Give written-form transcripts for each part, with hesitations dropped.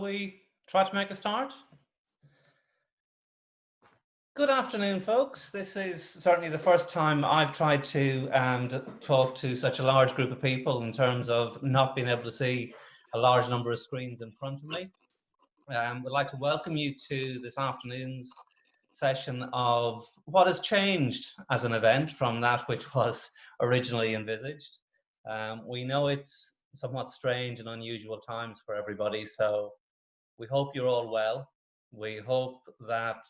We try to make a start. Good afternoon, folks. This is certainly the first time I've tried to talk to such a large group of people in terms of not being able to see a large number of screens in front of me. We'd like to welcome you to this afternoon's session of what has changed as an event from that which was originally envisaged. We know it's somewhat strange and unusual times for everybody, so we hope you're all well. We hope that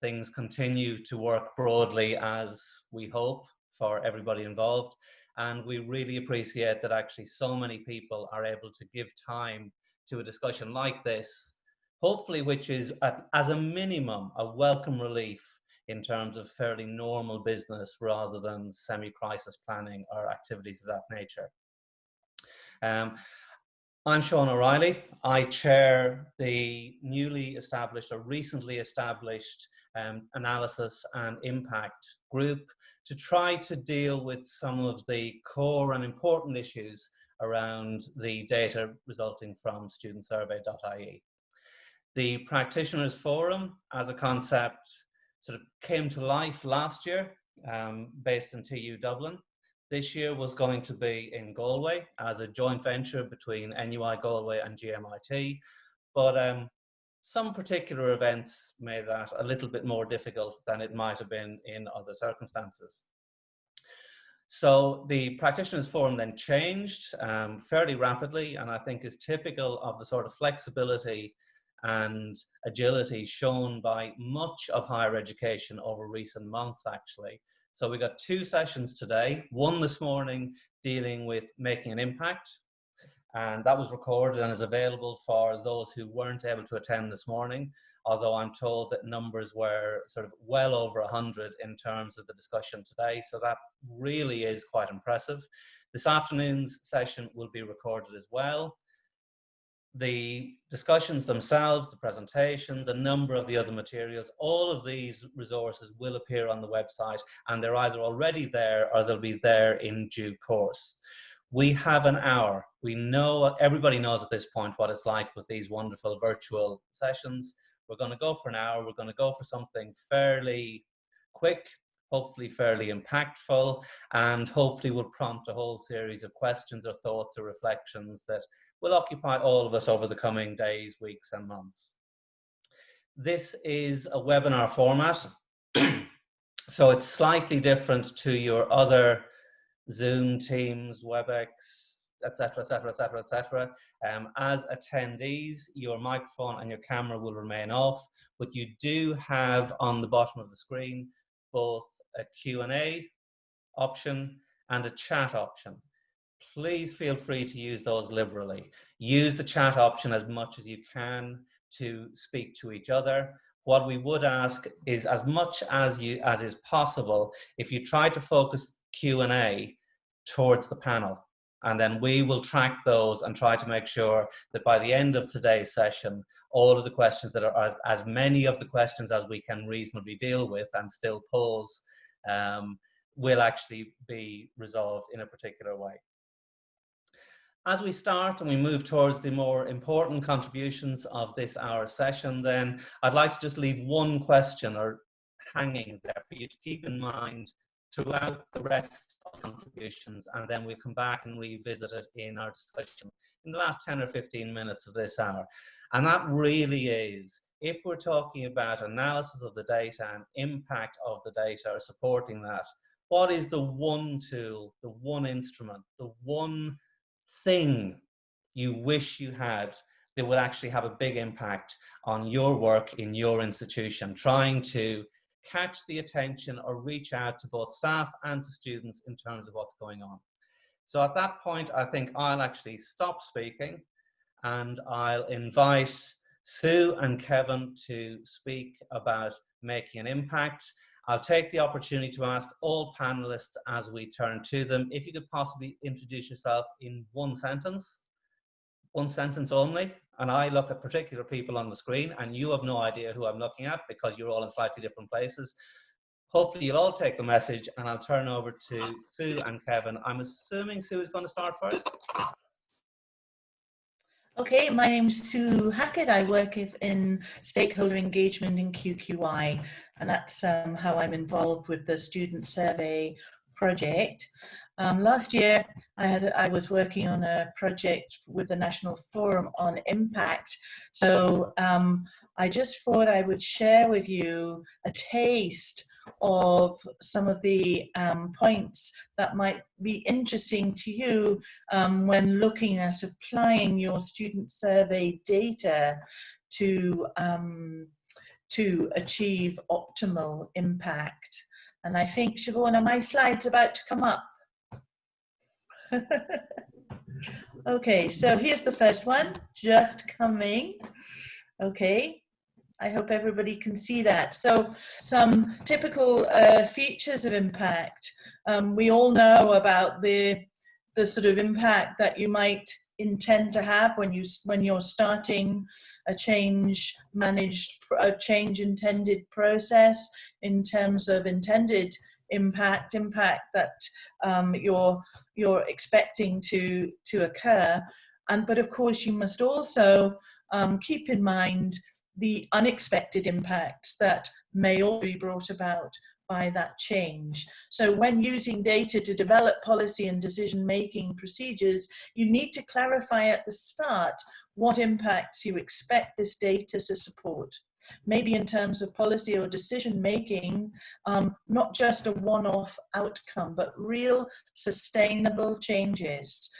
things continue to work broadly as we hope for everybody involved. And we really appreciate that actually so many people are able to give time to a discussion like this, hopefully which is as a minimum a welcome relief in terms of fairly normal business rather than semi-crisis planning or activities of that nature. I'm Sean O'Reilly. I chair the newly established or recently established analysis and impact group to try to deal with some of the core and important issues around the data resulting from StudentSurvey.ie. The Practitioners Forum as a concept sort of came to life last year based in TU Dublin. This year was going to be in Galway as a joint venture between NUI Galway and GMIT, but some particular events made that a little bit more difficult than it might have been in other circumstances. So the Practitioners Forum then changed fairly rapidly, and I think is typical of the sort of flexibility and agility shown by much of higher education over recent months, actually. So we got two sessions today, one this morning dealing with making an impact, and that was recorded and is available for those who weren't able to attend this morning, although I'm told that numbers were sort of well over 100 in terms of the discussion today, so that really is quite impressive. This afternoon's session will be recorded as well. The discussions themselves, the presentations, a number of the other materials, all of these resources will appear on the website, and they're either already there or they'll be there in due course. We have an hour. We know, everybody knows at this point what it's like with these wonderful virtual sessions. We're going to go for an hour. We're going to go for something fairly quick, hopefully fairly impactful, and hopefully will prompt a whole series of questions or thoughts or reflections that will occupy all of us over the coming days, weeks, and months. This is a webinar format, so it's slightly different to your other Zoom, Teams, WebEx, etc., etc., etc., etc. As attendees, your microphone and your camera will remain off, but you do have on the bottom of the screen both a Q&A option and a chat option. Please feel free to use those liberally. Use the chat option as much as you can to speak to each other. What we would ask is, as much as is possible, if you try to focus Q&A towards the panel, and then we will track those and try to make sure that by the end of today's session, all of the questions that are as many of the questions as we can reasonably deal with and still pose will actually be resolved in a particular way. As we start and we move towards the more important contributions of this hour session, then I'd like to just leave one question or hanging there for you to keep in mind throughout the rest of contributions, and then we'll come back and revisit it in our discussion in the last 10 or 15 minutes of this hour. And that really is, if we're talking about analysis of the data and impact of the data or supporting that, what is the one tool, the one instrument, the one thing you wish you had that would actually have a big impact on your work in your institution, trying to catch the attention or reach out to both staff and to students in terms of what's going on. So at that point, I think I'll actually stop speaking and I'll invite Sue and Kevin to speak about making an impact. I'll take the opportunity to ask all panelists as we turn to them, if you could possibly introduce yourself in one sentence only, and I look at particular people on the screen and you have no idea who I'm looking at because you're all in slightly different places. Hopefully you'll all take the message, and I'll turn over to Sue and Kevin. I'm assuming Sue is going to start first. Okay, my name's Sue Hackett. I work in stakeholder engagement in QQI, and that's how I'm involved with the student survey project. Last year, I was working on a project with the National Forum on Impact. So I just thought I would share with you a taste of some of the points that might be interesting to you when looking at applying your student survey data to achieve optimal impact. And I think, Siobhan, are my slides about to come up? Okay, so here's the first one, just coming. Okay, I hope everybody can see that. So some typical features of impact. We all know about the sort of impact that you might intend to have when you're starting a change intended process in terms of intended impact that you're expecting to occur. But of course you must also keep in mind the unexpected impacts that may all be brought about by that change. So when using data to develop policy and decision-making procedures, you need to clarify at the start what impacts you expect this data to support. Maybe in terms of policy or decision-making, not just a one-off outcome, but real sustainable changes.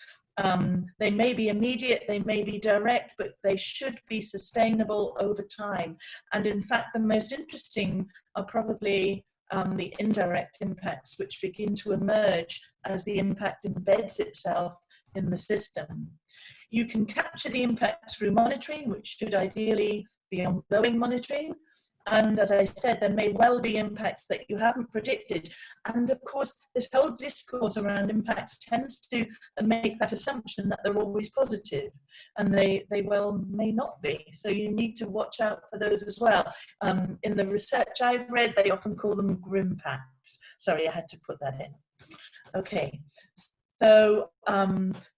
They may be immediate, they may be direct, but they should be sustainable over time. And in fact, the most interesting are probably the indirect impacts, which begin to emerge as the impact embeds itself in the system. You can capture the impacts through monitoring, which should ideally be ongoing monitoring. And as I said, there may well be impacts that you haven't predicted. And of course, this whole discourse around impacts tends to make that assumption that they're always positive, and they well may not be. So you need to watch out for those as well. In the research I've read, they often call them grimpacts. Sorry, I had to put that in. Okay. So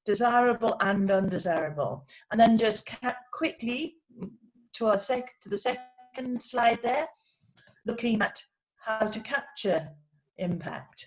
desirable and undesirable. And then just quickly to the second slide there, looking at how to capture impact.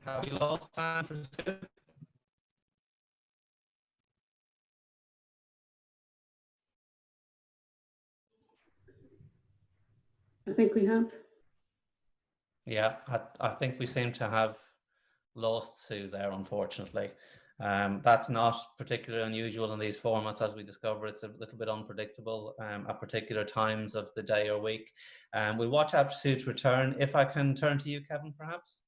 Have you lost time for Sue? I think we have. Yeah, I think we seem to have lost Sue there, unfortunately. That's not particularly unusual in these formats, as we discover. It's a little bit unpredictable at particular times of the day or week. We'll watch out for Sue to return. If I can turn to you, Kevin, perhaps?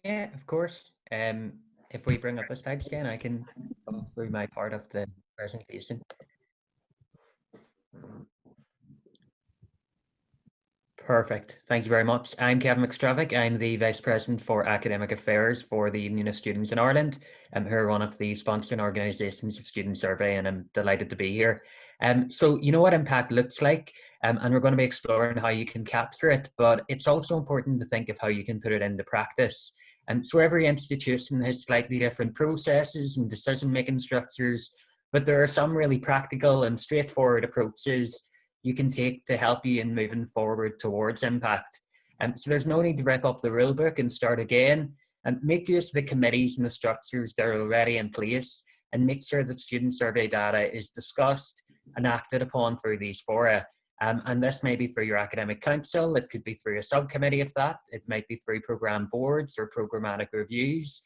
Yeah, of course. If we bring up the slides again, I can go through my part of the presentation. Perfect. Thank you very much. I'm Kevin McStravick. I'm the Vice President for Academic Affairs for the Union of Students in Ireland. I'm here, one of the sponsoring organisations of Student Survey, and I'm delighted to be here. So you know what impact looks like, and we're going to be exploring how you can capture it, but it's also important to think of how you can put it into practice. So every institution has slightly different processes and decision-making structures, but there are some really practical and straightforward approaches you can take to help you in moving forward towards impact. So there's no need to rip up the rule book and start again, and make use of the committees and the structures that are already in place, and make sure that student survey data is discussed and acted upon through these fora. And this may be through your academic council, it could be through a subcommittee of that, it might be through programme boards or programmatic reviews,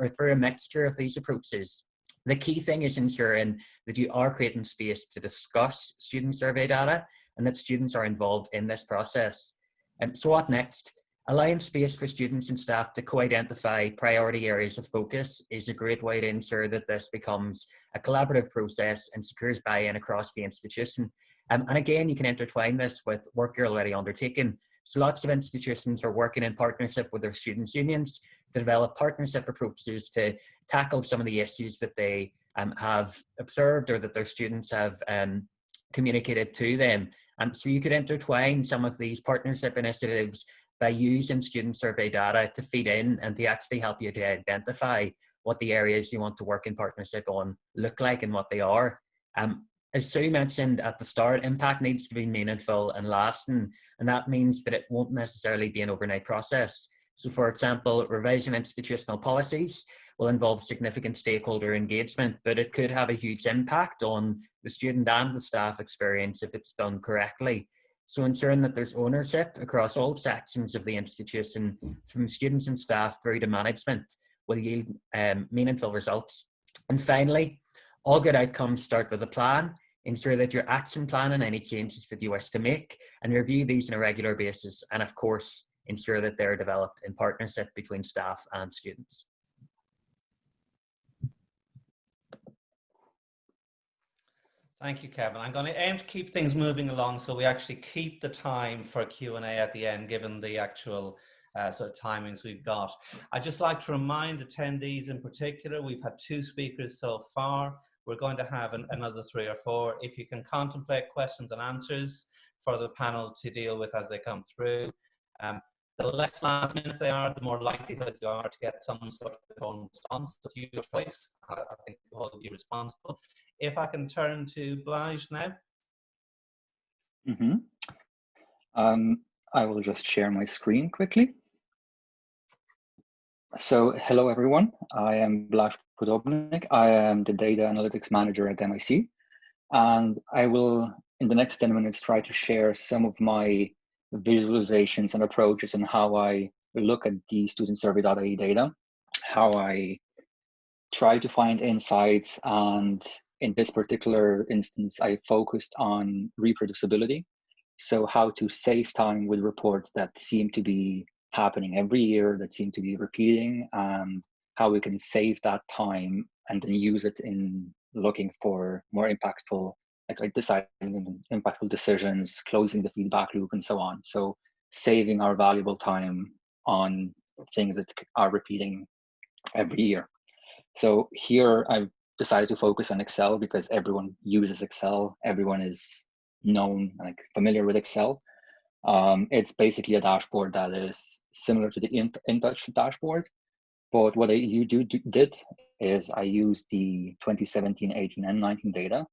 or through a mixture of these approaches. The key thing is ensuring that you are creating space to discuss student survey data and that students are involved in this process. So what next? Allowing space for students and staff to co-identify priority areas of focus is a great way to ensure that this becomes a collaborative process and secures buy-in across the institution. And again, you can intertwine this with work you're already undertaking. So lots of institutions are working in partnership with their students' unions to develop partnership approaches to tackle some of the issues that they have observed or that their students have communicated to them. So you could intertwine some of these partnership initiatives by using student survey data to feed in and to actually help you to identify what the areas you want to work in partnership on look like and what they are. As Sue mentioned at the start, impact needs to be meaningful and lasting, and that means that it won't necessarily be an overnight process. So for example, revising institutional policies will involve significant stakeholder engagement, but it could have a huge impact on the student and the staff experience if it's done correctly. So ensuring that there's ownership across all sections of the institution, from students and staff through to management, will yield meaningful results. And finally, all good outcomes start with a plan. Ensure that you're action planning any changes that you wish to make and review these on a regular basis. And of course, ensure that they're developed in partnership between staff and students. Thank you, Kevin. I'm going to aim to keep things moving along so we actually keep the time for Q&A at the end, given the actual sort of timings we've got. I'd just like to remind attendees in particular, we've had 2 speakers so far. We're going to have another 3 or 4. If you can contemplate questions and answers for the panel to deal with as they come through. The less last minute they are, the more likelihood you are to get some sort of phone response. It's your choice. I think we'll hold you responsible. If I can turn to Blige now. I will just share my screen quickly. So hello everyone, I am Blige Podobnik. I am the Data Analytics Manager at MIC. And I will, in the next 10 minutes, try to share some of my visualizations and approaches and how I look at the StudentSurvey.ie data, how I try to find insights, and in this particular instance, I focused on reproducibility. So how to save time with reports that seem to be happening every year, that seem to be repeating, and how we can save that time and then use it in looking for more impactful, like deciding impactful decisions, closing the feedback loop, and so on. So saving our valuable time on things that are repeating every year. So here I've decided to focus on Excel because everyone uses Excel. Everyone is known, like familiar with Excel. It's basically a dashboard that is similar to the InTouch dashboard. But what I did is I used the 2017, 18, and 19 data.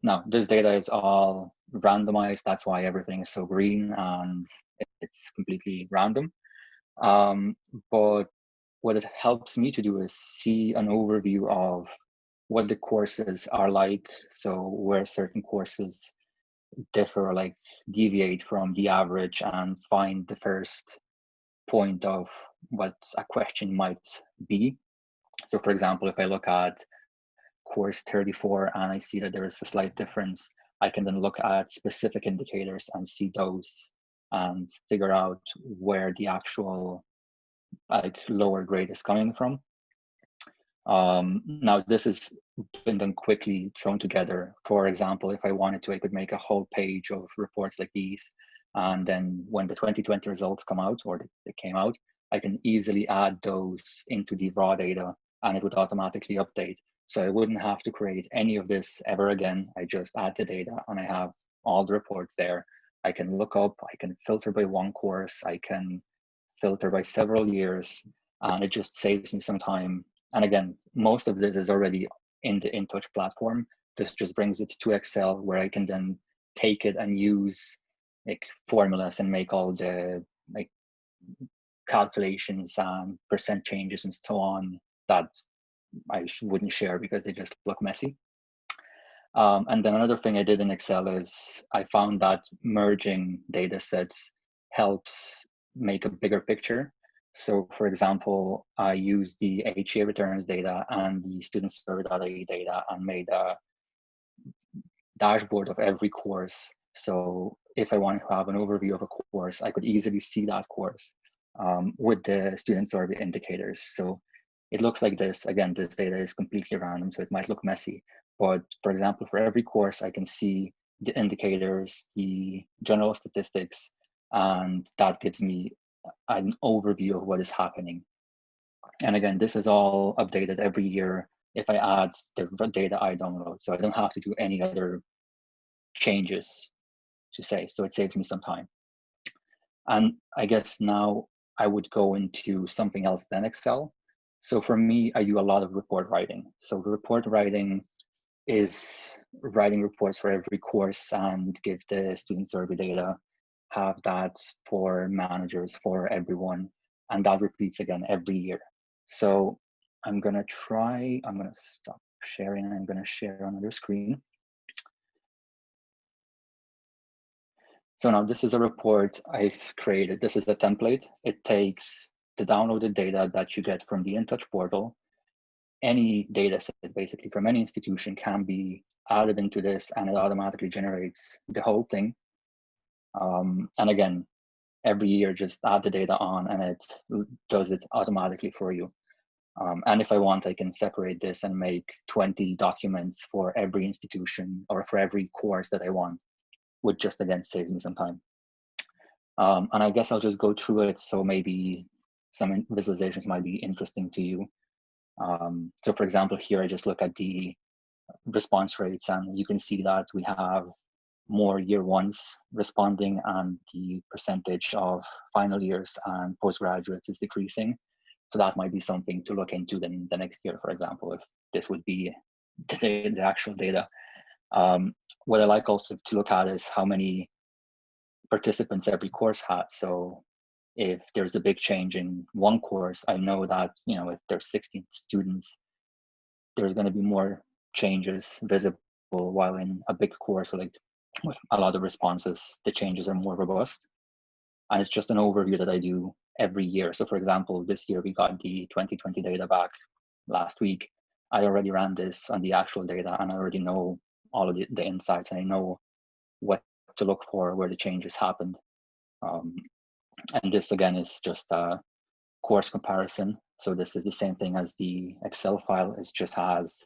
Now, this data is all randomized. That's why everything is so green and it's completely random. But what it helps me to do is see an overview of what the courses are like. So where certain courses differ, like deviate from the average, and find the first point of what a question might be. So for example, if I look at course 34 and I see that there is a slight difference, I can then look at specific indicators and see those and figure out where the actual like lower grade is coming from. Now this is been then quickly thrown together. For example, if I wanted to, I could make a whole page of reports like these. And then when the 2020 results come out, or they came out, I can easily add those into the raw data and it would automatically update. So I wouldn't have to create any of this ever again. I just add the data and I have all the reports there. I can look up, I can filter by one course, I can filter by several years, and it just saves me some time. And again, most of this is already in the InTouch platform. This just brings it to Excel, where I can then take it and use like formulas and make all the like calculations and percent changes and so on that I wouldn't share because they just look messy. And then another thing I did in Excel is I found that merging data sets helps make a bigger picture. So for example, I used the HA returns data and the StudentSurvey.ie data and made a dashboard of every course. So if I wanted to have an overview of a course, I could easily see that course with the student survey indicators. So it looks like this. Again, this data is completely random, so it might look messy. But for example, for every course, I can see the indicators, the general statistics, and that gives me an overview of what is happening. And again, this is all updated every year if I add the data I download. So I don't have to do any other changes to say, so it saves me some time. And I guess now I would go into something else than Excel. So for me, I do a lot of report writing. So report writing is writing reports for every course and give the student survey data, have that for managers, for everyone, and that repeats again every year. So I'm gonna stop sharing and I'm gonna share another screen. So now this is a report I've created. This is a template. It takes the downloaded data that you get from the InTouch portal. Any data set basically from any institution can be added into this and it automatically generates the whole thing. And again, every year just add the data on and it does it automatically for you. And if I want, I can separate this and make 20 documents for every institution or for every course that I want, which just again saves me some time. And I guess I'll just go through it. So maybe some visualizations might be interesting to you. So for example, here I just look at the response rates and you can see that we have more year ones responding and the percentage of final years and postgraduates is decreasing. So that might be something to look into then the next year, for example, if this would be the actual data. What I like also to look at is how many participants every course had. So if there's a big change in one course, I know that, you know, if there's 16 students, there's going to be more changes visible, while in a big course or like with a lot of responses, the changes are more robust. And it's just an overview that I do every year. So for example, this year we got the 2020 data back last week. I already ran this on the actual data and I already know all of the insights and I know what to look for, where the changes happened. And this again is just a course comparison. So this is the same thing as the Excel file. It just has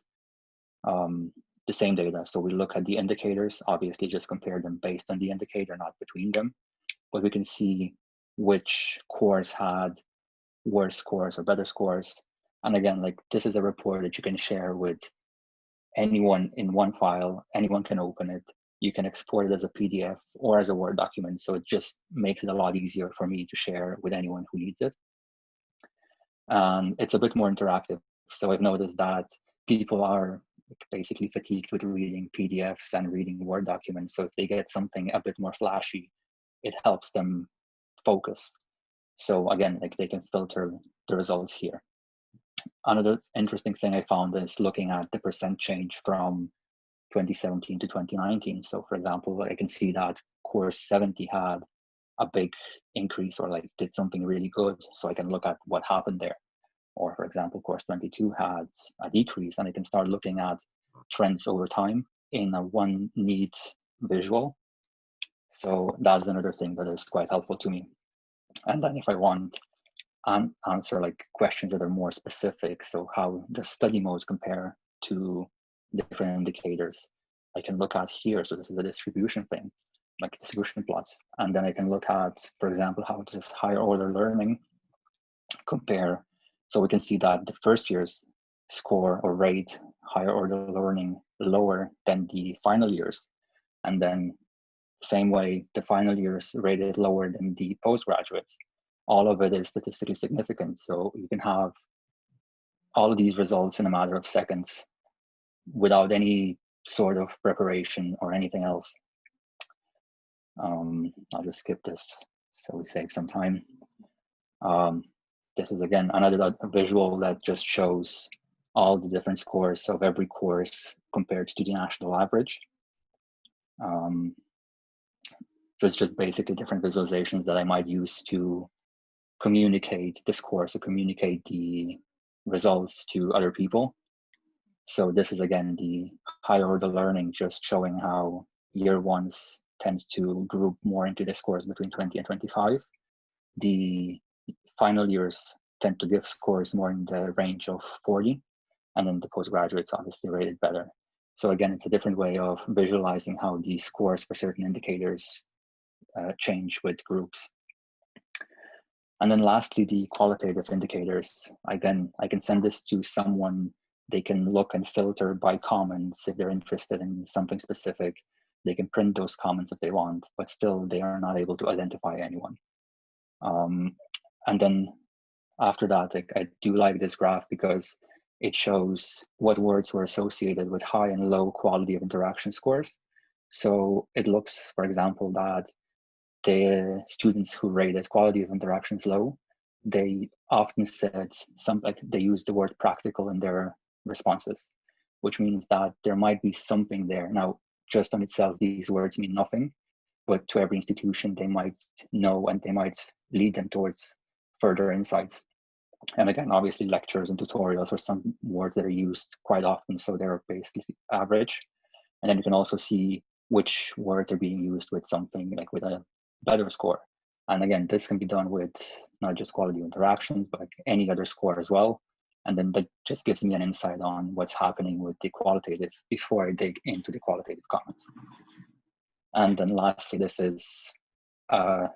the same data. So we look at the indicators, obviously just compare them based on the indicator, not between them. But we can see which course had worse scores or better scores. And again, like this is a report that you can share with anyone in one file. Anyone can open it. You can export it as a PDF or as a Word document. So it just makes it a lot easier for me to share with anyone who needs it. It's a bit more interactive. So I've noticed that people are basically fatigued with reading PDFs and reading Word documents. So if they get something a bit more flashy, it helps them focus. So again, like they can filter the results here. Another interesting thing I found is looking at the percent change from 2017 to 2019. So for example, I can see that course 70 had a big increase or like did something really good. So I can look at what happened there. Or for example, course 22 had a decrease and I can start looking at trends over time in a one neat visual. So that's another thing that is quite helpful to me. And then if I want and answer like questions that are more specific, so how does study modes compare to different indicators, I can look at here. So this is a distribution thing, like distribution plots. And then I can look at, for example, how does higher order learning compare. So we can see that the first year's score or rate higher order learning lower than the final years. And then same way, the final years rated lower than the postgraduates. All of it is statistically significant. So you can have all of these results in a matter of seconds without any sort of preparation or anything else. I'll just skip this so we save some time. This is again another visual that just shows all the different scores of every course compared to the national average. So it's just basically different visualizations that I might use to communicate the scores, to communicate the results to other people. So this is again the higher order learning, just showing how year ones tend to group more into the scores between 20 and 25. The final years tend to give scores more in the range of 40, and then the postgraduates obviously rated better. So again, it's a different way of visualizing how the scores for certain indicators change with groups. And then lastly, the qualitative indicators. Again, I can send this to someone. They can look and filter by comments if they're interested in something specific. They can print those comments if they want, but still they are not able to identify anyone. And then after that, I do like this graph because it shows what words were associated with high and low quality of interaction scores. So it looks, for example, that the students who rated quality of interactions low, they often said something like they used the word practical in their responses, which means that there might be something there. Now, just on itself, these words mean nothing, but to every institution, they might know and they might lead them towards further insights. And again, obviously lectures and tutorials are some words that are used quite often, so they're basically average. And then you can also see which words are being used with something like with a better score. And again, this can be done with not just quality interactions, but like any other score as well. And then that just gives me an insight on what's happening with the qualitative before I dig into the qualitative comments. And then lastly, this is a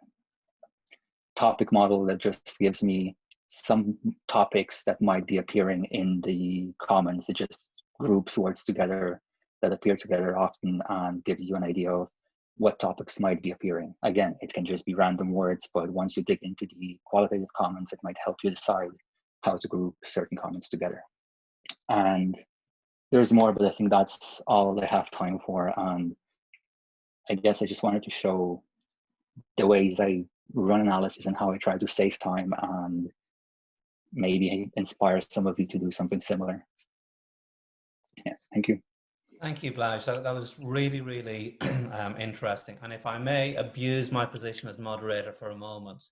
topic model that just gives me some topics that might be appearing in the comments. It just groups words together that appear together often and gives you an idea of what topics might be appearing. Again, it can just be random words, but once you dig into the qualitative comments, it might help you decide how to group certain comments together. And there's more, but I think that's all I have time for. And I guess I just wanted to show the ways I run analysis and how I try to save time and maybe inspire some of you to do something similar. Yeah, thank you. Thank you, Blaj. That was really, really interesting. And if I may abuse my position as moderator for a moment,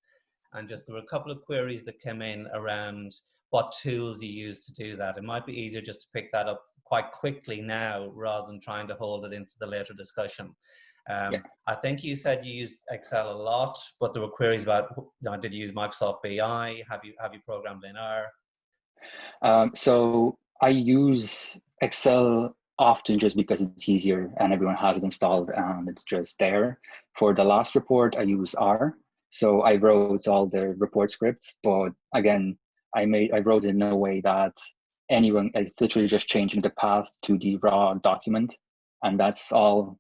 and just there were a couple of queries that came in around what tools you use to do that. It might be easier just to pick that up quite quickly now rather than trying to hold it into the later discussion. Yeah. I think you said you used Excel a lot, but there were queries about, did you use Microsoft BI? Have you programmed in R? So I use Excel often just because it's easier and everyone has it installed and it's just there. For the last report, I use R. So I wrote all the report scripts, but again, I wrote it in a way that it's literally just changing the path to the raw document. And that's all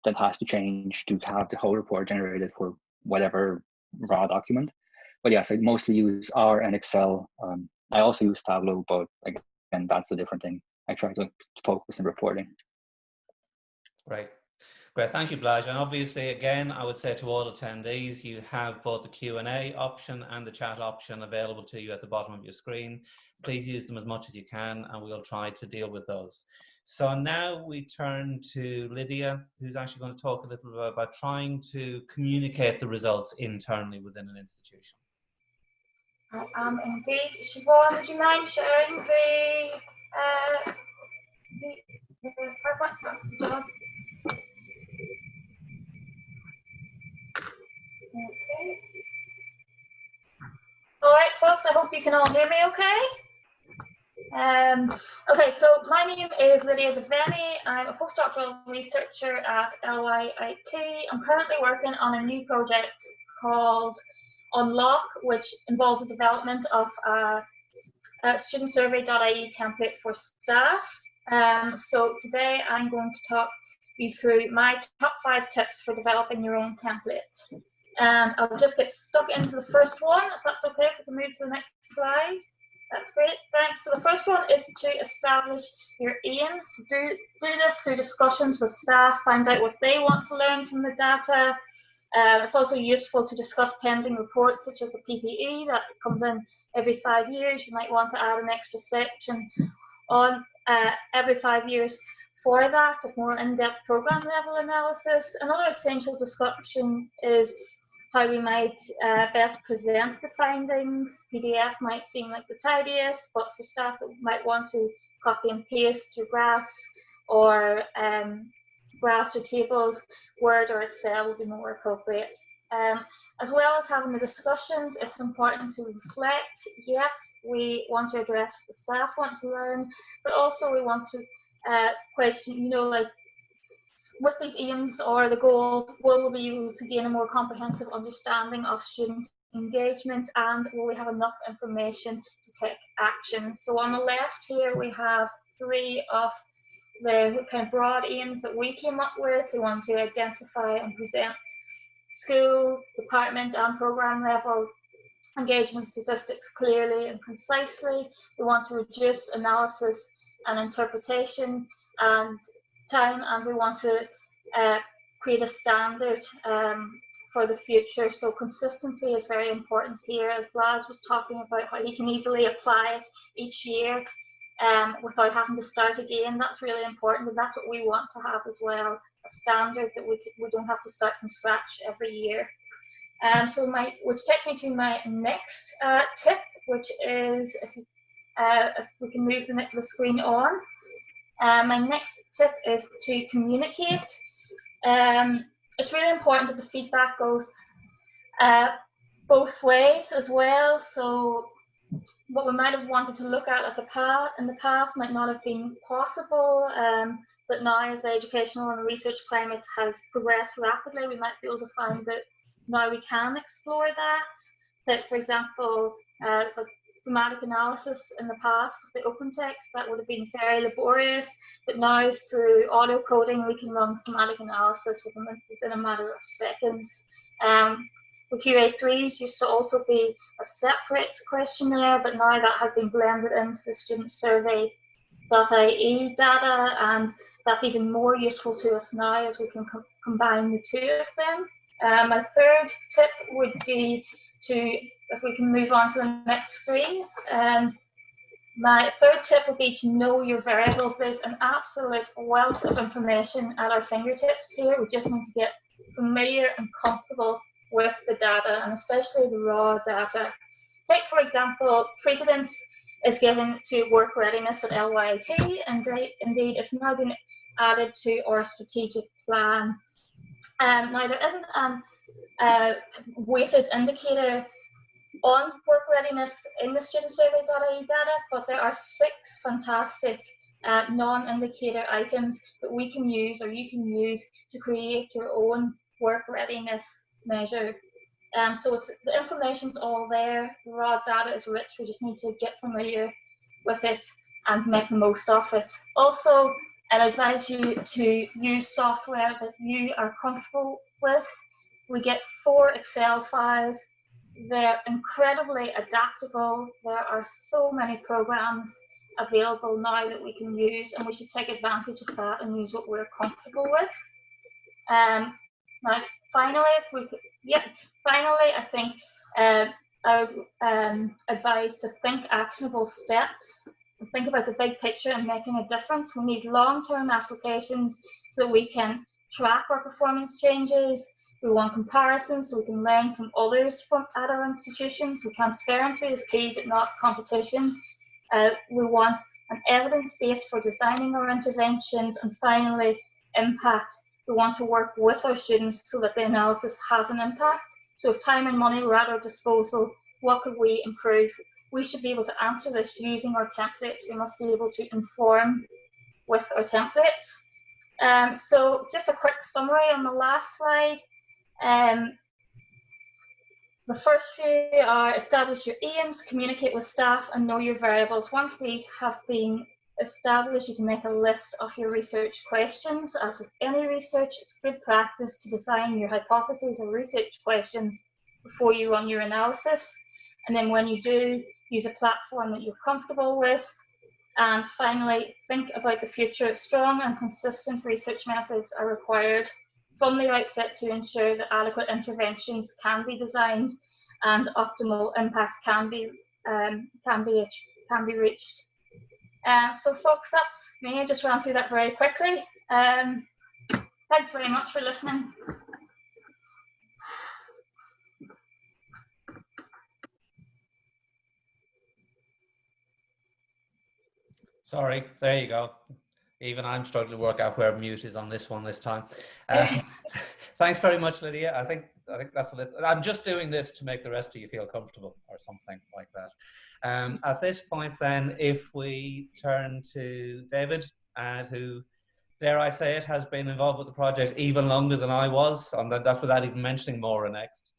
that has to change to have the whole report generated for whatever raw document. But yes, I mostly use R and Excel. I also use Tableau, but again, that's a different thing. I try to focus on reporting. Right. Great, thank you, Blaj. And obviously, again, I would say to all attendees, you have both the Q&A option and the chat option available to you at the bottom of your screen. Please use them as much as you can, and we'll try to deal with those. So now we turn to Lydia, who's actually going to talk a little bit about trying to communicate the results internally within an institution. I am indeed. Siobhan, would you mind sharing the PowerPoint? Okay. All right, folks, I hope you can all hear me okay. Okay, so my name is Lydia Deveni. I'm a postdoctoral researcher at LYIT. I'm currently working on a new project called Unlock, which involves the development of a StudentSurvey.ie template for staff. So today I'm going to talk you through my top 5 tips for developing your own template. And I'll just get stuck into the first one, if that's okay, if we can move to the next slide. That's great, thanks. So the first one is to establish your aims. Do this through discussions with staff, find out what they want to learn from the data. It's also useful to discuss pending reports such as the PPE that comes in every 5 years. You might want to add an extra section on every 5 years for that, of more in-depth program level analysis. Another essential discussion is how we might best present the findings. PDF might seem like the tidiest, but for staff that might want to copy and paste your graphs or tables, Word or Excel will be more appropriate. As well as having the discussions, it's important to reflect. Yes, we want to address what the staff want to learn, but also we want to question, you know, like with these aims or the goals, will we be able to gain a more comprehensive understanding of student engagement, and will we have enough information to take action? So on the left here we have 3 of the kind of broad aims that we came up with. We want to identify and present school, department and programme level engagement statistics clearly and concisely. We want to reduce analysis and interpretation and time, and we want to create a standard for the future. So consistency is very important here, as Blas was talking about, how he can easily apply it each year without having to start again. That's really important, and that's what we want to have as well, a standard that we don't have to start from scratch every year. Which takes me to my next tip, which is, if we can move the screen on. My next tip is to communicate. It's really important that the feedback goes both ways as well. So what we might have wanted to look at in the past might not have been possible, but now as the educational and research climate has progressed rapidly, we might be able to find that now we can explore that. That, for example, the thematic analysis in the past of the open text, that would have been very laborious, but now through auto coding we can run thematic analysis within a matter of seconds. The QA3s used to also be a separate questionnaire, but now that has been blended into the StudentSurvey.ie data, and that's even more useful to us now as we can combine the 2 of them. My third tip would be to, if we can move on to the next screen, my third tip would be to know your variables. There's an absolute wealth of information at our fingertips here. We just need to get familiar and comfortable with the data, and especially the raw data. Take, for example, precedence is given to work readiness at LYT, and indeed it's now been added to our strategic plan. Now there isn't a weighted indicator on work readiness in the StudentSurvey.ie data, but there are 6 fantastic non-indicator items that we can use, or you can use, to create your own work readiness measure. So the information's all there, the raw data is rich, we just need to get familiar with it and make the most of it. Also, I'd advise you to use software that you are comfortable with. We get 4 Excel files. They're incredibly adaptable. There are so many programs available now that we can use, and we should take advantage of that and use what we're comfortable with. Now, finally, I think I would advise to think actionable steps and think about the big picture and making a difference. We need long-term applications so that we can track our performance changes. We want comparisons so we can learn from others at our institutions. So transparency is key, but not competition. We want an evidence base for designing our interventions, and finally, impact. We want to work with our students so that the analysis has an impact. So if time and money were at our disposal, what could we improve? We should be able to answer this using our templates. We must be able to inform with our templates. So just a quick summary on the last slide. The first few are establish your aims, communicate with staff, and know your variables. Once these have been established, you can make a list of your research questions. As with any research, it's good practice to design your hypotheses or research questions before you run your analysis. And then when you do, use a platform that you're comfortable with. And finally, think about the future. Strong and consistent research methods are required from the outset to ensure that adequate interventions can be designed and optimal impact can be reached. So folks, that's me. I just ran through that very quickly. Thanks very much for listening. Sorry, there you go. Even I'm struggling to work out where mute is on this one this time. Thanks very much, Lydia. I think that's a little, I'm just doing this to make the rest of you feel comfortable or something like that. At this point then, if we turn to David, who, dare I say it, has been involved with the project even longer than I was, and that's without even mentioning Maura next.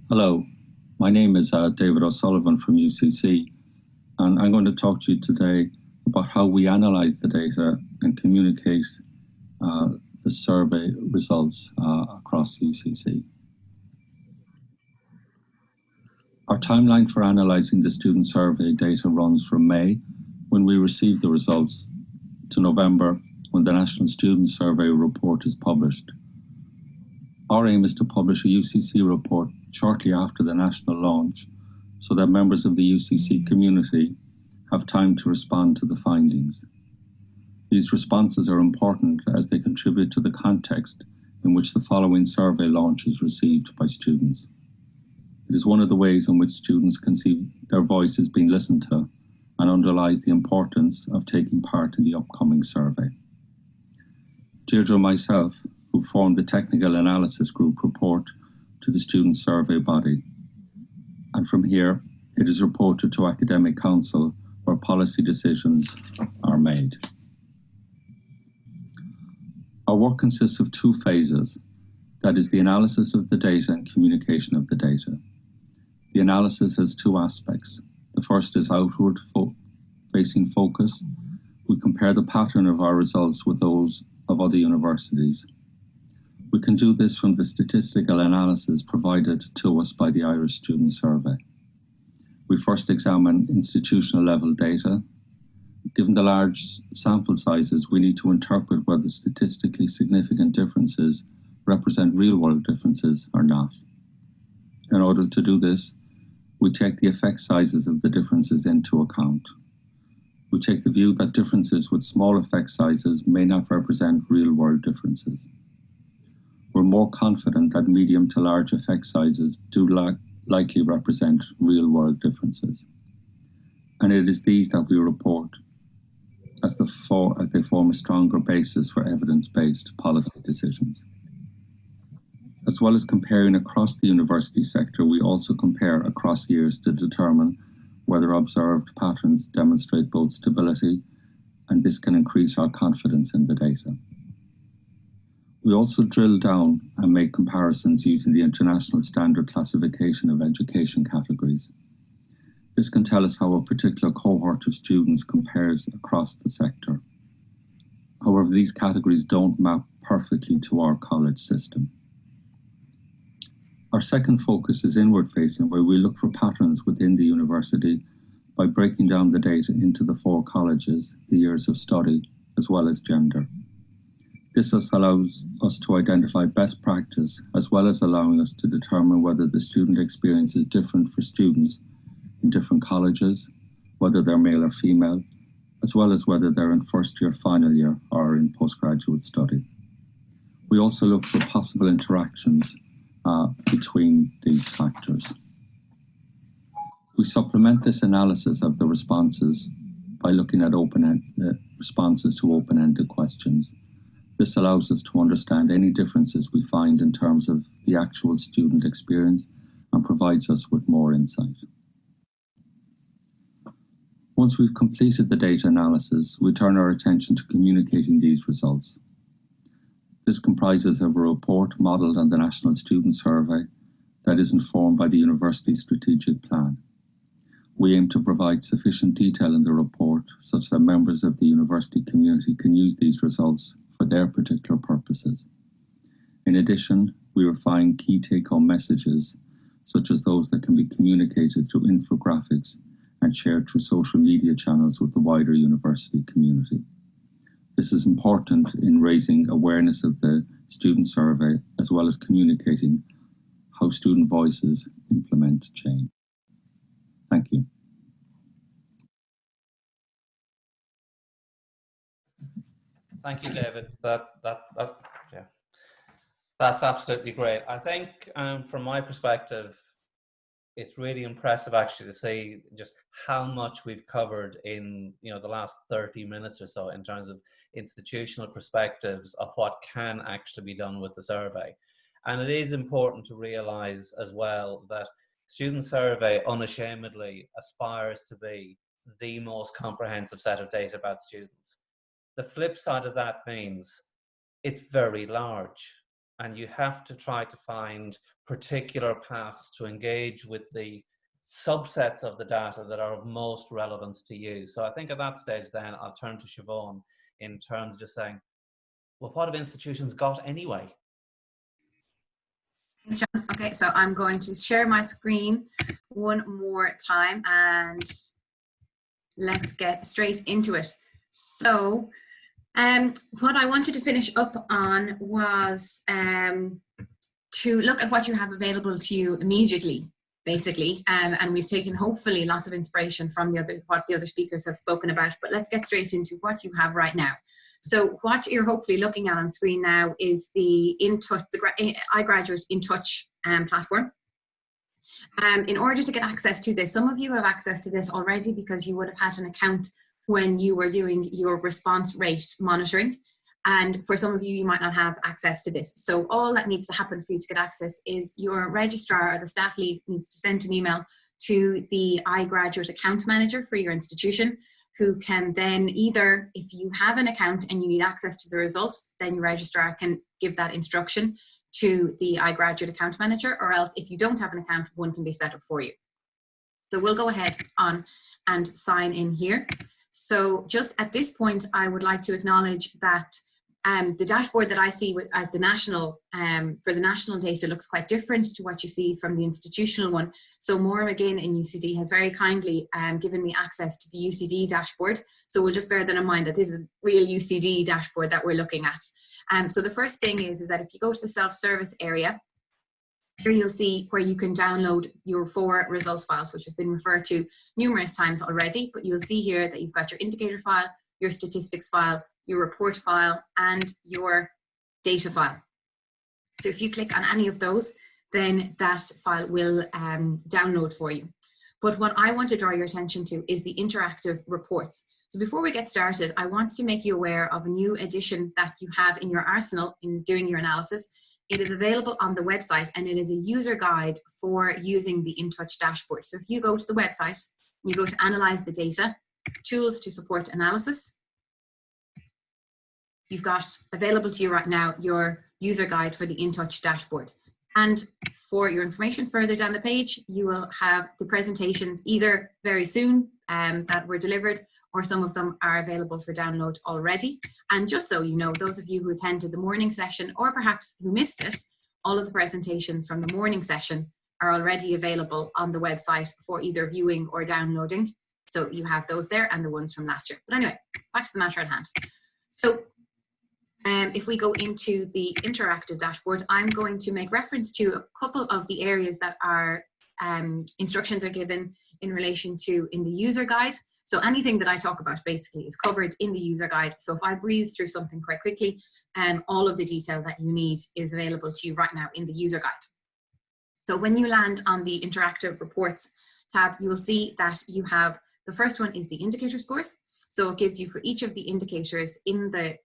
Hello, my name is David O'Sullivan from UCC, and I'm going to talk to you today about how we analyse the data and communicate the survey results across UCC. Our timeline for analysing the student survey data runs from May, when we receive the results, to November, when the National Student Survey report is published. Our aim is to publish a UCC report shortly after the national launch, so that members of the UCC community have time to respond to the findings. These responses are important as they contribute to the context in which the following survey launch is received by students. It is one of the ways in which students can see their voices being listened to and underlies the importance of taking part in the upcoming survey. Deirdre and myself, who formed the Technical Analysis Group, report to the Student Survey body. And from here, it is reported to Academic Council, where policy decisions are made. Our work consists of two phases, that is the analysis of the data and communication of the data. The analysis has two aspects. The first is outward facing focus. We compare the pattern of our results with those of other universities. We can do this from the statistical analysis provided to us by the Irish Student Survey. We first examine institutional level data. Given the large sample sizes, we need to interpret whether statistically significant differences represent real-world differences or not. In order to do this, we take the effect sizes of the differences into account. We take the view that differences with small effect sizes may not represent real-world differences. We're more confident that medium to large effect sizes do likely represent real-world differences. And it is these that we report as they form a stronger basis for evidence-based policy decisions. As well as comparing across the university sector, we also compare across years to determine whether observed patterns demonstrate both stability, and this can increase our confidence in the data. We also drill down and make comparisons using the International Standard Classification of Education categories. This can tell us how a particular cohort of students compares across the sector. However, these categories don't map perfectly to our college system. Our second focus is inward-facing, where we look for patterns within the university by breaking down the data into the 4 colleges, the years of study, as well as gender. This allows us to identify best practice, as well as allowing us to determine whether the student experience is different for students in different colleges, whether they're male or female, as well as whether they're in first year, final year, or in postgraduate study. We also look for possible interactions between these factors. We supplement this analysis of the responses by looking at responses to open-ended questions. This allows us to understand any differences we find in terms of the actual student experience and provides us with more insight. Once we've completed the data analysis, we turn our attention to communicating these results. This comprises of a report modelled on the National Student Survey that is informed by the university strategic plan. We aim to provide sufficient detail in the report such that members of the university community can use these results for their particular purposes. In addition, we refine key take-home messages, such as those that can be communicated through infographics and shared through social media channels with the wider university community. This is important in raising awareness of the student survey, as well as communicating how student voices implement change. Thank you. Thank you, David. That's absolutely great. I think from my perspective, it's really impressive actually to see just how much we've covered in, you know, the last 30 minutes or so in terms of institutional perspectives of what can actually be done with the survey. And it is important to realize as well that Student Survey unashamedly aspires to be the most comprehensive set of data about students. The flip side of that means it's very large, and you have to try to find particular paths to engage with the subsets of the data that are of most relevance to you. So I think at that stage then I'll turn to Siobhan in terms of just saying, well, what have institutions got anyway? Thanks, John. Okay, so I'm going to share my screen one more time and let's get straight into it. So what I wanted to finish up on was to look at what you have available to you immediately, basically, and we've taken hopefully lots of inspiration from what the other speakers have spoken about, but let's get straight into what you have right now. So what you're hopefully looking at on screen now is the iGraduate In Touch platform. In order to get access to this, some of you have access to this already because you would have had an account when you were doing your response rate monitoring. And for some of you, you might not have access to this. So all that needs to happen for you to get access is your registrar or the staff lead needs to send an email to the iGraduate account manager for your institution, who can then either, if you have an account and you need access to the results, then your registrar can give that instruction to the iGraduate account manager, or else if you don't have an account, one can be set up for you. So we'll go ahead on and sign in here. So just at this point, I would like to acknowledge that the dashboard that I see as the national, for the national data looks quite different to what you see from the institutional one. So Maura again in UCD has very kindly given me access to the UCD dashboard. So we'll just bear that in mind that this is a real UCD dashboard that we're looking at. So the first thing is that if you go to the self-service area, here you'll see where you can download your 4 results files, which have been referred to numerous times already, but you'll see here that you've got your indicator file, your statistics file, your report file, and your data file. So if you click on any of those, then that file will download for you. But what I want to draw your attention to is the interactive reports. So before we get started, I wanted to make you aware of a new addition that you have in your arsenal in doing your analysis. It is available on the website, and it is a user guide for using the InTouch dashboard. So if you go to the website, you go to Analyze the Data, Tools to Support Analysis, you've got available to you right now your user guide for the InTouch dashboard. And for your information further down the page, you will have the presentations either very soon that were delivered, or some of them are available for download already. And just so you know, those of you who attended the morning session, or perhaps who missed it, all of the presentations from the morning session are already available on the website for either viewing or downloading. So you have those there and the ones from last year. But anyway, back to the matter at hand. So if we go into the interactive dashboard, I'm going to make reference to a couple of the areas that are instructions are given in relation to in the user guide. So anything that I talk about basically is covered in the user guide. So if I breeze through something quite quickly, all of the detail that you need is available to you right now in the user guide. So when you land on the interactive reports tab, you will see that you have, the first one is the indicator scores. So it gives you for each of the indicators in the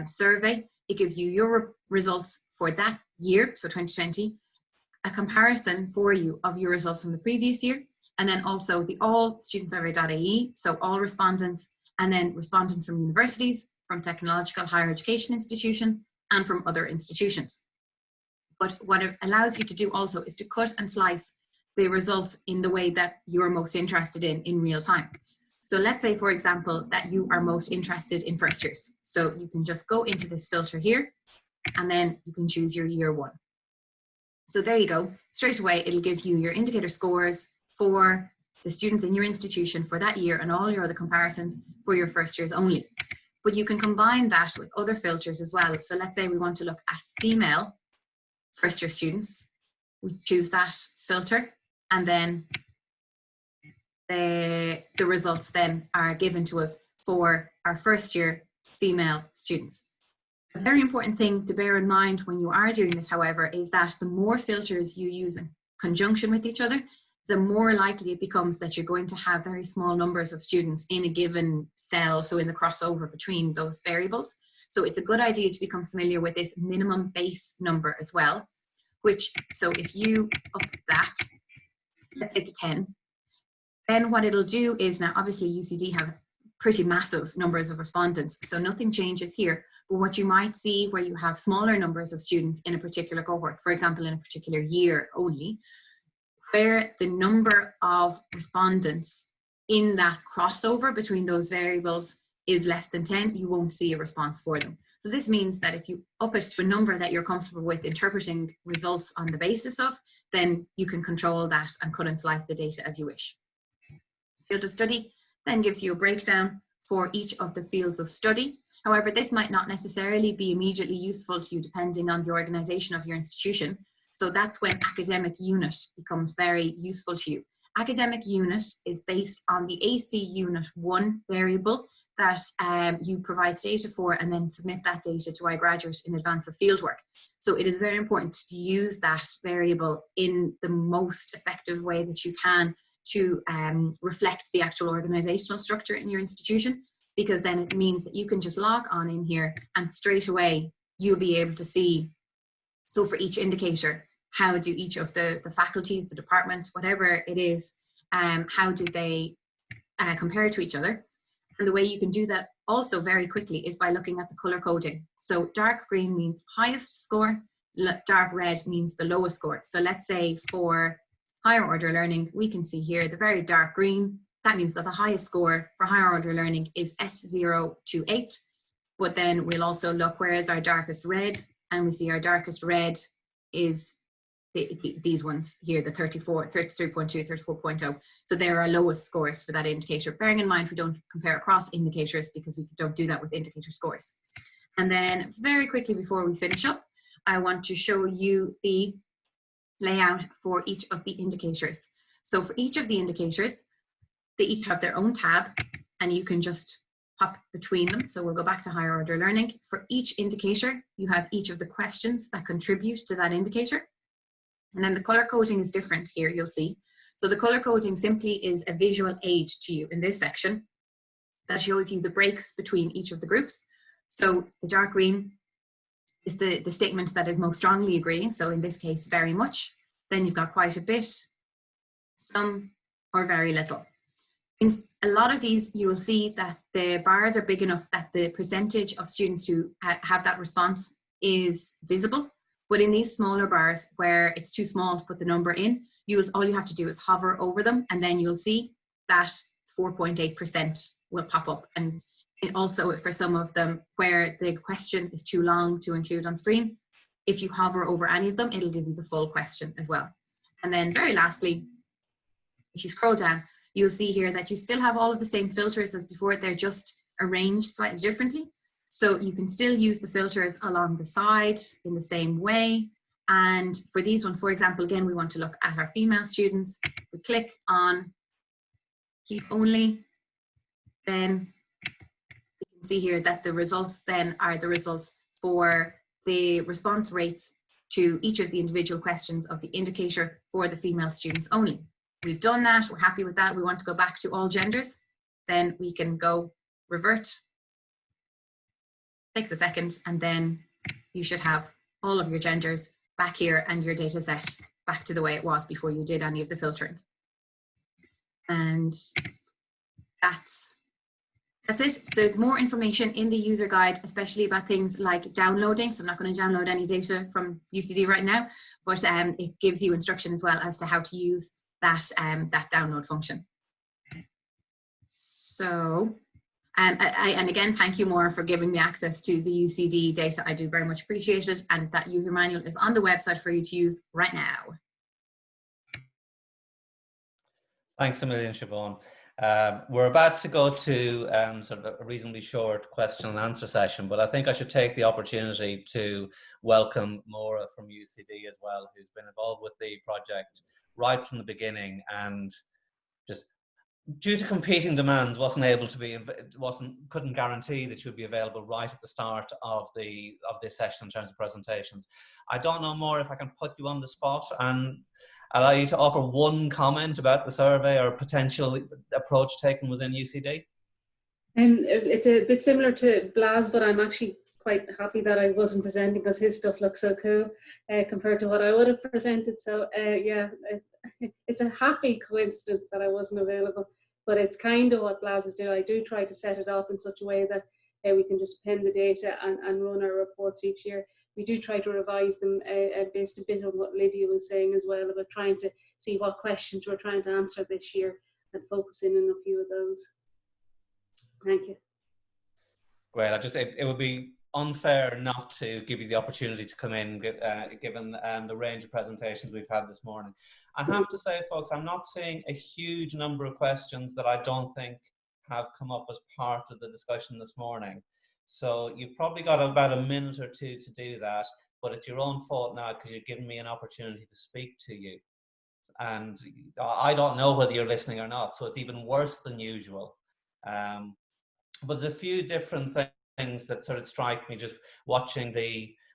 survey, it gives you your results for that year, so 2020, a comparison for you of your results from the previous year, and then also the all StudentSurvey.ie, so all respondents, and then respondents from universities, from technological higher education institutions, and from other institutions. But what it allows you to do also is to cut and slice the results in the way that you're most interested in real time. So let's say, for example, that you are most interested in first years. So you can just go into this filter here, and then you can choose your year 1. So there you go. Straight away, it'll give you your indicator scores for the students in your institution for that year and all your other comparisons for your first years only. But you can combine that with other filters as well. So let's say we want to look at female first year students. We choose that filter, and then the results then are given to us for our first year female students. A very important thing to bear in mind when you are doing this, however, is that the more filters you use in conjunction with each other, the more likely it becomes that you're going to have very small numbers of students in a given cell, so in the crossover between those variables. So it's a good idea to become familiar with this minimum base number as well, which, so if you up that, let's say to 10, then what it'll do is, now obviously UCD have pretty massive numbers of respondents, so nothing changes here. But what you might see where you have smaller numbers of students in a particular cohort, for example, in a particular year only, where the number of respondents in that crossover between those variables is less than 10, you won't see a response for them. So this means that if you up it to a number that you're comfortable with interpreting results on the basis of, then you can control that and cut and slice the data as you wish. Field of study then gives you a breakdown for each of the fields of study. However, this might not necessarily be immediately useful to you depending on the organization of your institution. So that's when academic unit becomes very useful to you. Academic unit is based on the AC Unit 1 variable that you provide data for, and then submit that data to iGraduate in advance of fieldwork. So it is very important to use that variable in the most effective way that you can to reflect the actual organizational structure in your institution, because then it means that you can just log on in here and straight away you'll be able to see, so for each indicator, how do each of the faculties, the departments, whatever it is, how do they compare to each other? And the way you can do that also very quickly is by looking at the color coding. So dark green means highest score, dark red means the lowest score. So let's say for higher order learning, we can see here the very dark green. That means that the highest score for higher order learning is S0 to 8. But then we'll also look where is our darkest red, and we see our darkest red is these ones here, the 34, 33.2, 34.0. So there are lowest scores for that indicator. Bearing in mind, we don't compare across indicators because we don't do that with indicator scores. And then very quickly before we finish up, I want to show you the layout for each of the indicators. So for each of the indicators, they each have their own tab, and you can just pop between them. So we'll go back to higher order learning. For each indicator, you have each of the questions that contribute to that indicator. And then the color coding is different here, you'll see. So the color coding simply is a visual aid to you in this section that shows you the breaks between each of the groups. So the dark green is the statement that is most strongly agreeing. So in this case, very much. Then you've got quite a bit, some, or very little. In a lot of these, you will see that the bars are big enough that the percentage of students who have that response is visible. But in these smaller bars where it's too small to put the number in, all you have to do is hover over them, and then you'll see that 4.8% will pop up. And also for some of them where the question is too long to include on screen, if you hover over any of them, it'll give you the full question as well. And then very lastly, if you scroll down, you'll see here that you still have all of the same filters as before. They're just arranged slightly differently. So you can still use the filters along the side in the same way. And for these ones, for example, again, we want to look at our female students. We click on keep only, then you can see here that the results then are the results for the response rates to each of the individual questions of the indicator for the female students only. We've done that, we're happy with that. We want to go back to all genders, then we can go revert. Takes a second, and then you should have all of your genders back here and your data set back to the way it was before you did any of the filtering. And that's it. There's more information in the user guide, especially about things like downloading. So I'm not going to download any data from UCD right now, but it gives you instruction as well as to how to use that, that download function. So, and again, thank you, Maura, for giving me access to the UCD data. I do very much appreciate it. And that user manual is on the website for you to use right now. Thanks a million, Siobhan. We're about to go to sort of a reasonably short question and answer session, but I think I should take the opportunity to welcome Maura from UCD as well, who's been involved with the project right from the beginning, and just due to competing demands couldn't guarantee that she would be available right at the start of this session in terms of presentations. I don't know, Maura, if I can put you on the spot and allow you to offer one comment about the survey or potential approach taken within UCD? It's a bit similar to Blas, but I'm actually quite happy that I wasn't presenting because his stuff looks so cool compared to what I would have presented. So yeah, it's a happy coincidence that I wasn't available, but it's kind of what Blas is doing. I do try to set it up in such a way that we can just append the data and run our reports each year. We do try to revise them based a bit on what Lydia was saying as well about trying to see what questions we're trying to answer this year and focusing on a few of those. Thank you. Great. It would be unfair not to give you the opportunity to come in, given the range of presentations we've had this morning. I have to say, folks, I'm not seeing a huge number of questions that I don't think have come up as part of the discussion this morning. So you've probably got about a minute or two to do that, but it's your own fault now because you've given me an opportunity to speak to you. And I don't know whether you're listening or not, so it's even worse than usual. But there's a few different things that sort of strike me just watching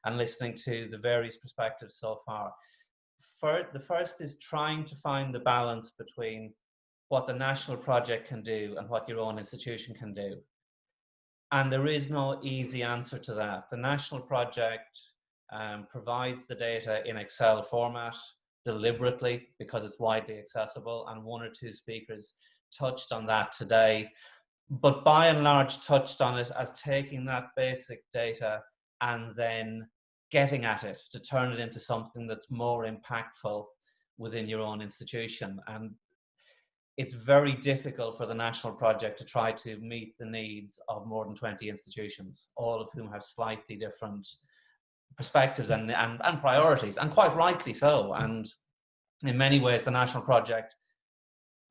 and listening to the various perspectives so far. The first is trying to find the balance between what the national project can do and what your own institution can do. And there is no easy answer to that. The national project provides the data in Excel format deliberately because it's widely accessible, and one or two speakers touched on that today. But by and large touched on it as taking that basic data and then getting at it to turn it into something that's more impactful within your own institution. And it's very difficult for the national project to try to meet the needs of more than 20 institutions, all of whom have slightly different perspectives and priorities, and quite rightly so. And in many ways, the national project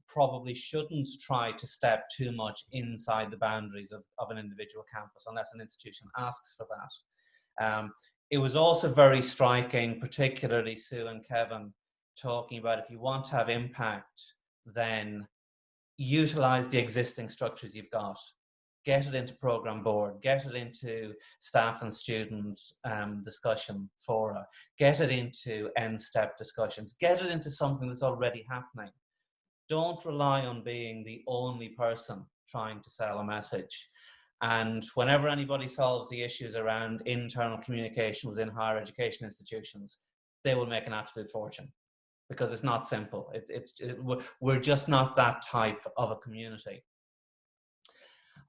probably shouldn't try to step too much inside the boundaries of an individual campus unless an institution asks for that. It was also very striking, particularly Sue and Kevin, talking about if you want to have impact, then utilize the existing structures you've got. Get it into program board, get it into staff and student discussion fora, get it into end step discussions, get it into something that's already happening. Don't rely on being the only person trying to sell a message. And whenever anybody solves the issues around internal communication within higher education institutions, they will make an absolute fortune because it's not simple. We're just not that type of a community.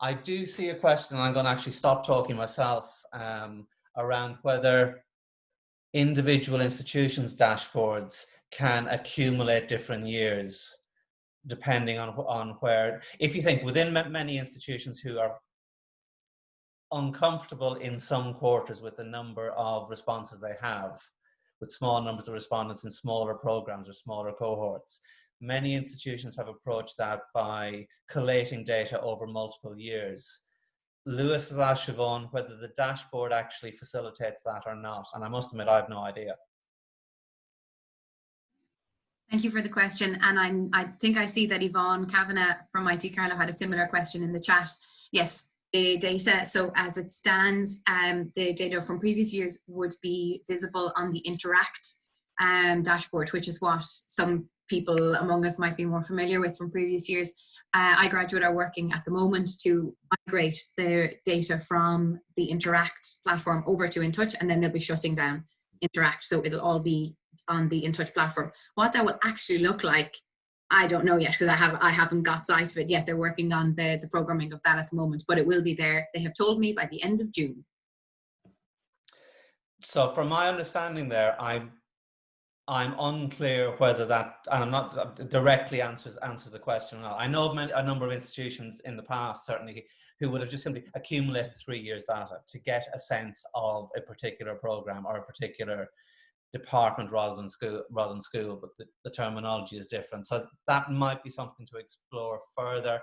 I do see a question, and I'm going to actually stop talking myself, around whether individual institutions' dashboards can accumulate different years depending on where. If you think within many institutions who are uncomfortable in some quarters with the number of responses they have, with small numbers of respondents in smaller programs or smaller cohorts, many institutions have approached that by collating data over multiple years. Lewis has asked Siobhan whether the dashboard actually facilitates that or not, and I must admit I have no idea. Thank you for the question, and I think I see that Yvonne Kavanagh from IT Carlow had a similar question in the chat. Yes, the data, so as it stands, the data from previous years would be visible on the Interact dashboard, which is what some people among us might be more familiar with from previous years. iGraduate are working at the moment to migrate the data from the Interact platform over to InTouch, and then they'll be shutting down Interact, so it'll all be on the InTouch platform. What that will actually look like, I don't know yet because I haven't got sight of it yet. They're working on the programming of that at the moment, but it will be there. They have told me by the end of June. So from my understanding there, I'm unclear whether that, and I'm not directly answers the question or not. I know of a number of institutions in the past, certainly, who would have just simply accumulated 3 years data to get a sense of a particular program or a particular department rather than school, but the terminology is different. So that might be something to explore further.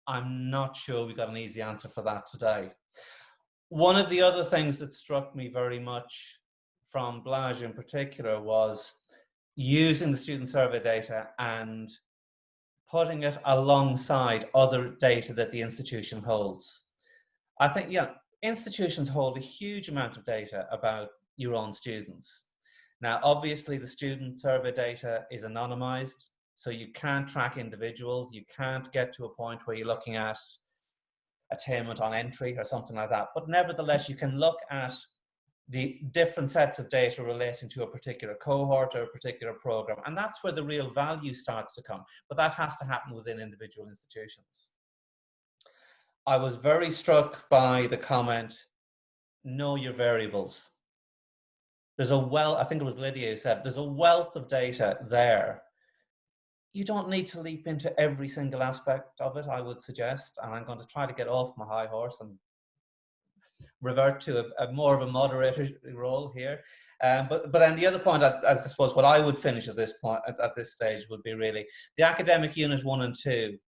I'm not sure we've got an easy answer for that today. One of the other things that struck me very much from Blage in particular was using the student survey data and putting it alongside other data that the institution holds. I think, yeah, institutions hold a huge amount of data about your own students. Now, obviously, the student survey data is anonymized, so you can't track individuals. You can't get to a point where you're looking at attainment on entry or something like that. But nevertheless, you can look at the different sets of data relating to a particular cohort or a particular program. And that's where the real value starts to come. But that has to happen within individual institutions. I was very struck by the comment, know your variables. There's a wealth, I think it was Lydia who said, there's a wealth of data there. You don't need to leap into every single aspect of it, I would suggest. And I'm going to try to get off my high horse and revert to a more of a moderator role here. But then the other point, I suppose, what I would finish at this point, at this stage, would be really the academic unit 1 and 2.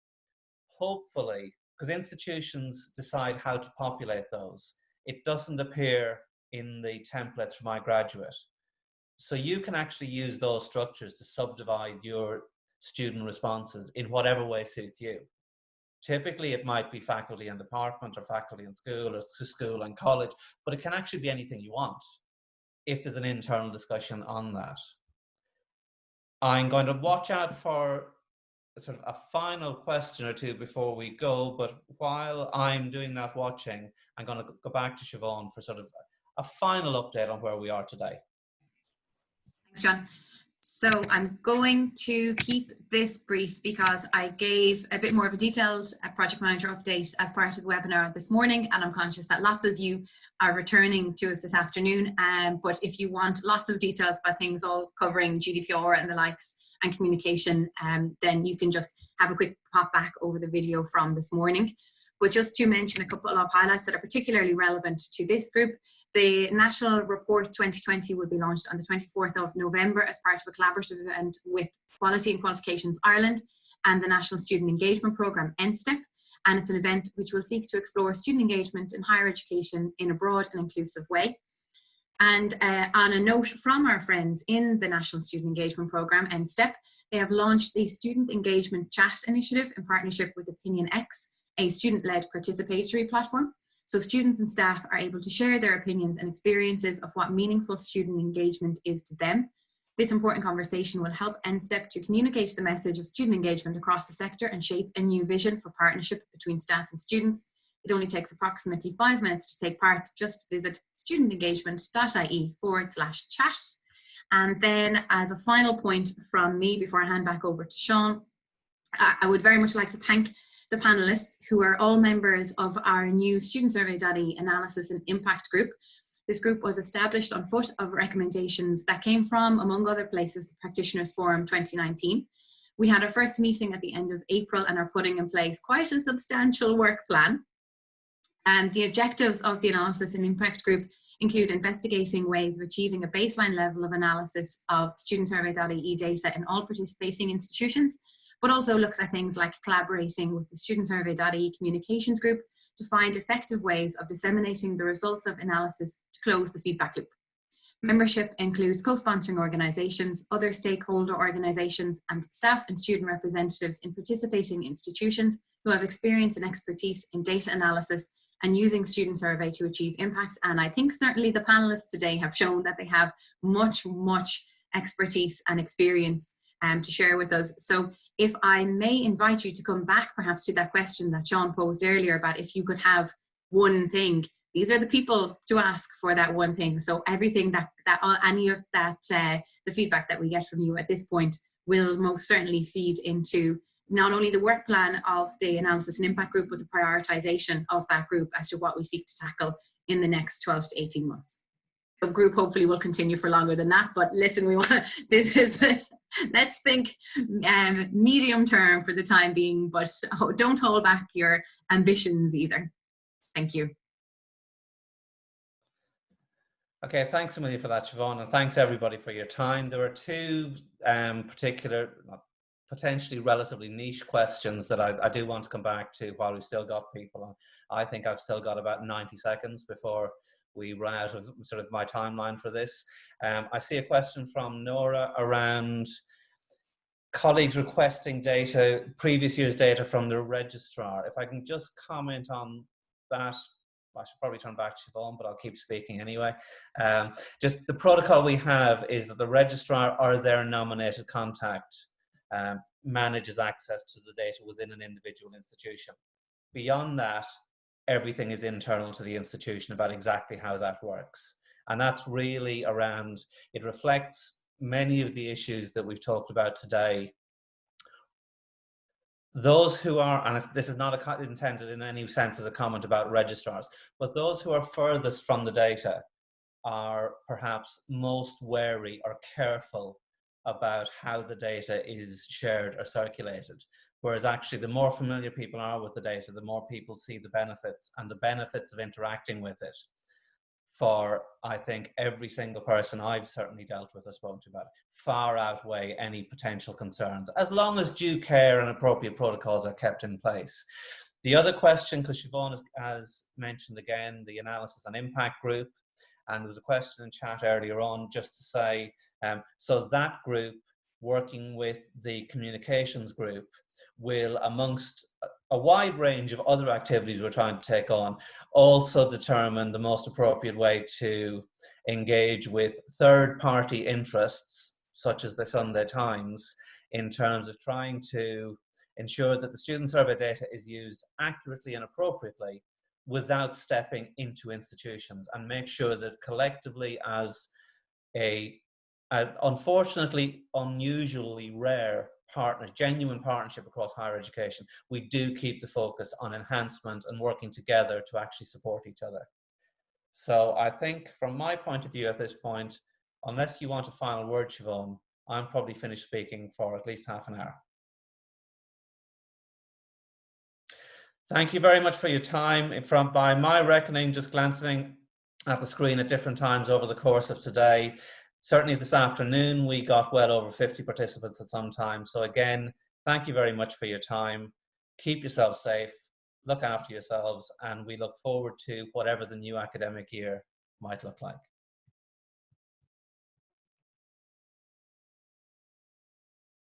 Hopefully, because institutions decide how to populate those, it doesn't appear in the templates for my graduate. So you can actually use those structures to subdivide your student responses in whatever way suits you. Typically, it might be faculty and department, or faculty and school, or school and college, but it can actually be anything you want if there's an internal discussion on that. I'm going to watch out for sort of a final question or two before we go, but while I'm doing that watching, I'm going to go back to Siobhan for sort of a final update on where we are today. Thanks, John. So I'm going to keep this brief because I gave a bit more of a detailed project manager update as part of the webinar this morning, and I'm conscious that lots of you are returning to us this afternoon. But if you want lots of details about things all covering GDPR and the likes and communication, then you can just have a quick pop back over the video from this morning. But just to mention a couple of highlights that are particularly relevant to this group, the National Report 2020 will be launched on the 24th of November as part of a collaborative event with Quality and Qualifications Ireland and the National Student Engagement Programme, NSTEP. And it's an event which will seek to explore student engagement in higher education in a broad and inclusive way. And on a note from our friends in the National Student Engagement Programme, NSTEP, they have launched the Student Engagement Chat Initiative in partnership with OpinionX, a student-led participatory platform. So students and staff are able to share their opinions and experiences of what meaningful student engagement is to them. This important conversation will help NSTEP to communicate the message of student engagement across the sector and shape a new vision for partnership between staff and students. It only takes approximately 5 minutes to take part. Just visit StudentEngagement.ie/chat. And then as a final point from me before I hand back over to Sean, I would very much like to thank the panelists, who are all members of our new StudentSurvey.ie analysis and impact group. This group was established on foot of recommendations that came from, among other places, the Practitioners Forum 2019. We had our first meeting at the end of April and are putting in place quite a substantial work plan. And the objectives of the analysis and impact group include investigating ways of achieving a baseline level of analysis of StudentSurvey.ie data in all participating institutions, but also looks at things like collaborating with the StudentSurvey.ie communications group to find effective ways of disseminating the results of analysis to close the feedback loop. Membership includes co-sponsoring organisations, other stakeholder organisations, and staff and student representatives in participating institutions who have experience and expertise in data analysis and using Student Survey to achieve impact. And I think certainly the panelists today have shown that they have much expertise and experience to share with us. So if I may invite you to come back perhaps to that question that Sean posed earlier about if you could have one thing, these are the people to ask for that one thing. So everything any of that, the feedback that we get from you at this point will most certainly feed into not only the work plan of the analysis and impact group, but the prioritization of that group as to what we seek to tackle in the next 12 to 18 months. The group hopefully will continue for longer than that, but listen, this is, let's think medium term for the time being, but don't hold back your ambitions either. Thank you. Okay, thanks Amelia for that, Siobhan, and thanks everybody for your time. There are two particular, potentially relatively niche questions that I do want to come back to while we've still got people on. I think I've still got about 90 seconds before we run out of sort of my timeline for this. I see a question from Nora around colleagues requesting data, previous year's data from the registrar. If I can just comment on that I should probably turn back to Siobhan, but I'll keep speaking anyway. Just the protocol we have is that the registrar or their nominated contact manages access to the data within an individual institution. Beyond that, everything is internal to the institution about exactly how that works. And that's really around, it reflects many of the issues that we've talked about today. Those who are, and this is not intended in any sense as a comment about registrars, but those who are furthest from the data are perhaps most wary or careful about how the data is shared or circulated. Whereas actually the more familiar people are with the data, the more people see the benefits, and the benefits of interacting with it for, I think, every single person I've certainly dealt with or spoken to about it, far outweigh any potential concerns, as long as due care and appropriate protocols are kept in place. The other question, because Siobhan has mentioned again, the analysis and impact group, and there was a question in chat earlier on just to say, so that group working with the communications group will, amongst a wide range of other activities we're trying to take on, also determine the most appropriate way to engage with third-party interests, such as the Sunday Times, in terms of trying to ensure that the student survey data is used accurately and appropriately without stepping into institutions, and make sure that collectively, as a unfortunately unusually rare genuine partnership across higher education, we do keep the focus on enhancement and working together to actually support each other. So I think from my point of view at this point, unless you want a final word, Siobhan, I'm probably finished speaking for at least half an hour. Thank you very much for your time. By my reckoning, just glancing at the screen at different times over the course of today, certainly this afternoon, we got well over 50 participants at some time. So again, thank you very much for your time. Keep yourself safe, look after yourselves, and we look forward to whatever the new academic year might look like.